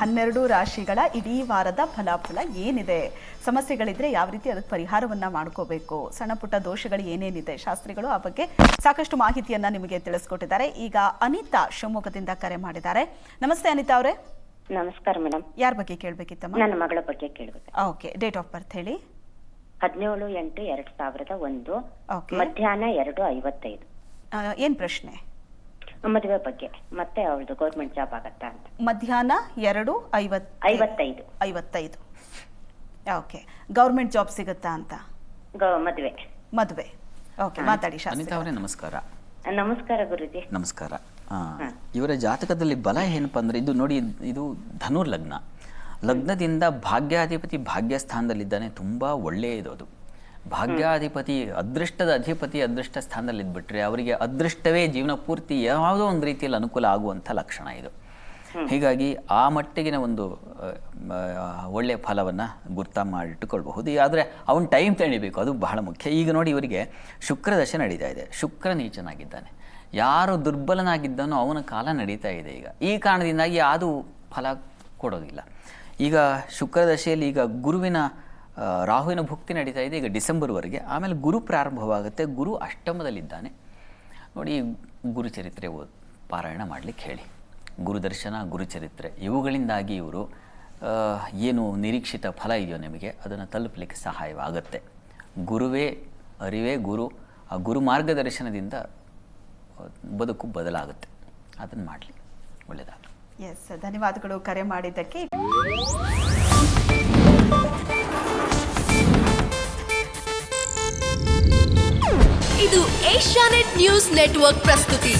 12 ರಾಶಿಗಳ ಇಡೀ ವಾರದ ಫಲಾಫಲ ಏನಿದೆ, ಸಮಸ್ಯೆಗಳಿದ್ರೆ ಯಾವ ರೀತಿ ಅದಕ್ಕೆ ಪರಿಹಾರವನ್ನ ಮಾಡ್ಕೋಬೇಕು, ಸಣ್ಣ ಪುಟ್ಟ ದೋಷಗಳು ಏನೇನಿದೆ, ಶಾಸ್ತ್ರಿಗಳು ಆ ಬಗ್ಗೆ ಸಾಕಷ್ಟು ಮಾಹಿತಿಯನ್ನ ನಿಮಗೆ ತಿಳಿಸ್ಕೊಟ್ಟಿದ್ದಾರೆ. ಈಗ ಅನಿತಾ ಶಿವಮೊಗ್ಗದಿಂದ ಕರೆ ಮಾಡಿದ್ದಾರೆ. ನಮಸ್ತೆ ಅನಿತಾ ಅವರೇ. ನಮಸ್ಕಾರ ಮೇಡಮ್. ಯಾರ ಬಗ್ಗೆ ಕೇಳಬೇಕಿತ್ತಮ್ಮ? ನನ್ನ ಮಗಳ ಬಗ್ಗೆ ಕೇಳಬೇಕು. ಓಕೆ, ಡೇಟ್ ಆಫ್ ಬರ್ತ್ ಹೇಳಿ. 17/8/2001 ಓಕೆ. ಮಧ್ಯಾಹ್ನ 2:55. ಏನ್ ಪ್ರಶ್ನೆ? ಮದುವೆ ಬಗ್ಗೆ, ಮತ್ತೆ ಅವಳದು ಗೌರ್ಮೆಂಟ್ ಜಾಬ್ ಆಗತ್ತಾ ಅಂತ. ಮಧ್ಯಾಹ್ನ 2:55. ಓಕೆ, ಗೌರ್ಮೆಂಟ್ ಜಾಬ್ ಸಿಗುತ್ತಾ ಅಂತ? ಮದುವೆ. ಓಕೆ, ಮಾತಾಡಿ ಶಾಸ್ತ್ರಿ. ಅನಿತಾ ಅವರೇ ನಮಸ್ಕಾರ. ನಮಸ್ಕಾರ ಗುರುಜಿ. ನಮಸ್ಕಾರ. ಇವರ ಜಾತಕದಲ್ಲಿ ಬಲ ಏನಪ್ಪ ಅಂದ್ರೆ, ಇದು ನೋಡಿ, ಇದು ಧನುರ್ ಲಗ್ನ. ಲಗ್ನದಿಂದ ಭಾಗ್ಯಾಧಿಪತಿ ಭಾಗ್ಯಸ್ಥಾನದಲ್ಲಿದ್ದಾನೆ. ತುಂಬ ಒಳ್ಳೆಯದು ಅದು. ಭಾಗ್ಯಾಧಿಪತಿ, ಅದೃಷ್ಟದ ಅಧಿಪತಿ ಅದೃಷ್ಟ ಸ್ಥಾನದಲ್ಲಿ ಇದ್ಬಿಟ್ರೆ ಅವರಿಗೆ ಅದೃಷ್ಟವೇ ಜೀವನ ಪೂರ್ತಿ ಯಾವುದೋ ಒಂದು ರೀತಿಯಲ್ಲಿ ಅನುಕೂಲ ಆಗುವಂಥ ಲಕ್ಷಣ ಇದು. ಹೀಗಾಗಿ ಆ ಮಟ್ಟಿಗಿನ ಒಂದು ಒಳ್ಳೆಯ ಫಲವನ್ನು ಗುರ್ತ ಮಾಡಿಟ್ಟುಕೊಳ್ಬಹುದು. ಆದರೆ ಅವನ ಟೈಮ್ ತಣಿಬೇಕು, ಅದು ಬಹಳ ಮುಖ್ಯ. ಈಗ ನೋಡಿ, ಇವರಿಗೆ ಶುಕ್ರ ದಶೆ ನಡೀತಾ ಇದೆ. ಶುಕ್ರ ನೀಚನಾಗಿದ್ದಾನೆ. ಯಾರು ದುರ್ಬಲನಾಗಿದ್ದಾನೋ ಅವನ ಕಾಲ ನಡೀತಾ ಇದೆ ಈಗ. ಈ ಕಾರಣದಿಂದಾಗಿ ಅದು ಫಲ ಕೊಡೋದಿಲ್ಲ. ಈಗ ಶುಕ್ರ ದಶೆಯಲ್ಲಿ ಈಗ ಗುರುವಿನ ರಾಹುವಿನ ಭುಕ್ತಿ ನಡೀತಾ ಇದೆ ಈಗ ಡಿಸೆಂಬರ್ವರೆಗೆ. ಆಮೇಲೆ ಗುರು ಪ್ರಾರಂಭವಾಗುತ್ತೆ. ಗುರು ಅಷ್ಟಮದಲ್ಲಿದ್ದಾನೆ. ನೋಡಿ, ಗುರುಚರಿತ್ರೆ ಪಾರಾಯಣ ಮಾಡಲಿಕ್ಕೆ ಹೇಳಿ. ಗುರುದರ್ಶನ, ಗುರುಚರಿತ್ರೆ ಇವುಗಳಿಂದಾಗಿ ಇವರು ಏನು ನಿರೀಕ್ಷಿತ ಫಲ ಇದೆಯೋ ನಿಮಗೆ ಅದನ್ನು ತಲುಪಲಿಕ್ಕೆ ಸಹಾಯವಾಗುತ್ತೆ. ಗುರುವೇ ಅರಿವೇ ಗುರು. ಆ ಗುರು ಮಾರ್ಗದರ್ಶನದಿಂದ ಬದುಕು ಬದಲಾಗುತ್ತೆ. ಅದನ್ನು ಮಾಡಲಿ, ಒಳ್ಳೆಯದಾಗಲಿ. ಎಸ್, ಧನ್ಯವಾದಗಳು ಕರೆ ಮಾಡಿದ್ದಕ್ಕೆ. ಇದು ಏಷ್ಯಾನೆಟ್ ನ್ಯೂಸ್ ನೆಟ್ವರ್ಕ್ ಪ್ರಸ್ತುತಿ.